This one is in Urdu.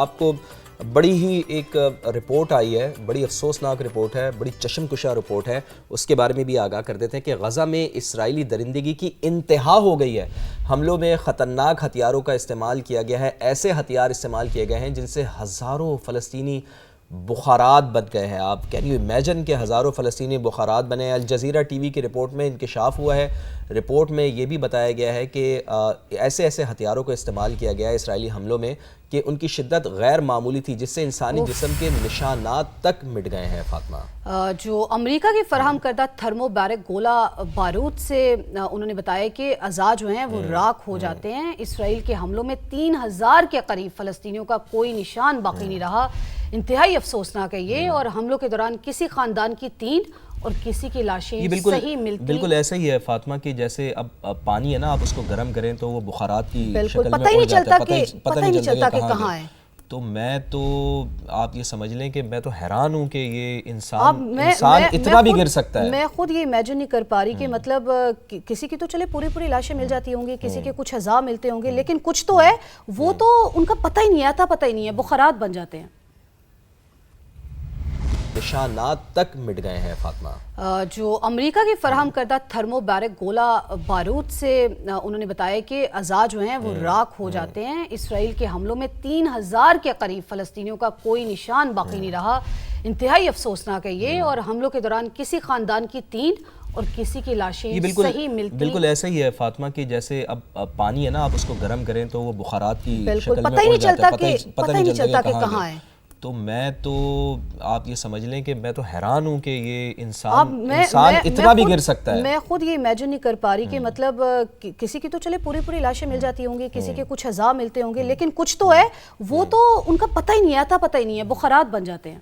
آپ کو بڑی ہی ایک رپورٹ آئی ہے، بڑی افسوسناک رپورٹ ہے، بڑی چشم کشا رپورٹ ہے، اس کے بارے میں بھی آگاہ کر دیتے ہیں کہ غزہ میں اسرائیلی درندگی کی انتہا ہو گئی ہے۔ حملوں میں خطرناک ہتھیاروں کا استعمال کیا گیا ہے، ایسے ہتھیار استعمال کیے گئے ہیں جن سے ہزاروں فلسطینی بخارات بن گئے ہیں۔ آپ کین یو امیجن کہ ہزاروں فلسطینی بخارات بنے ہیں۔ الجزیرہ ٹی وی کی رپورٹ میں انکشاف ہوا ہے۔ رپورٹ میں یہ بھی بتایا گیا ہے کہ ایسے ہتھیاروں کو استعمال کیا گیا ہے اسرائیلی حملوں میں کہ ان کی شدت غیر معمولی تھی، جس سے انسانی جسم کے نشانات تک مٹ گئے ہیں۔ فاطمہ، جو امریکہ کی فراہم کردہ تھرمو بیرک گولہ بارود سے انہوں نے بتایا کہ اعضاء جو ہیں وہ راکھ ہو جاتے ہیں۔ اسرائیل کے حملوں میں 3000 کے قریب فلسطینیوں کا کوئی نشان باقی نہیں رہا۔ انتہائی افسوسناک ہے یہ، اور حملوں کے دوران کسی خاندان کی 3 اور کسی کی لاشیں صحیح ملتی۔ بالکل ایسا ہی ہے فاطمہ کہ جیسے اب پانی ہے نا، آپ اس کو گرم کریں تو وہ بخارات کی شکل میں پتہ ہی نہیں چلتا کہ کہاں کہاں ہے۔ تو آپ یہ سمجھ لیں کہ میں تو حیران ہوں کہ یہ انسان اتنا بھی گر سکتا ہے۔ میں خود یہ امیجن نہیں کر پا رہی کہ مطلب کسی کی تو چلے پوری لاشیں مل جاتی ہوں گی، کسی کے کچھ اعضاء ملتے ہوں گے، لیکن کچھ تو ہے وہ تو ان کا پتہ ہی نہیں آتا، پتہ ہی نہیں ہے، بخارات بن جاتے ہیں، نشانات تک مٹ گئے ہیں۔ فاطمہ، جو امریکہ کی فراہم کردہ تھرمو بیرک گولہ بارود سے انہوں نے بتایا کہ اعضاء جو ہیں وہ راکھ ہو جاتے ہیں۔ اسرائیل کے حملوں میں 3000 کے قریب فلسطینیوں کا کوئی نشان باقی نہیں رہا۔ انتہائی افسوسناک ہے یہ، اور حملوں کے دوران کسی خاندان کی 3 اور کسی کی لاشیں صحیح ملتی۔ بالکل ایسا ہی ہے فاطمہ کہ جیسے اب پانی ہے نا، آپ اس کو گرم کریں تو وہ بخارات کی شکل میں پتہ ہی نہیں چلتا کہ کہاں ہے۔ تو آپ یہ سمجھ لیں کہ میں تو حیران ہوں کہ یہ انسان اتنا بھی گر سکتا ہے۔ میں خود یہ امیجن نہیں کر پا رہی کہ مطلب کسی کی تو چلے پوری لاشیں مل جاتی ہوں گی، کسی کے کچھ اعضاء ملتے ہوں گے، لیکن کچھ تو ہے وہ تو ان کا پتہ ہی نہیں آتا، پتہ ہی نہیں ہے، بخارات بن جاتے ہیں۔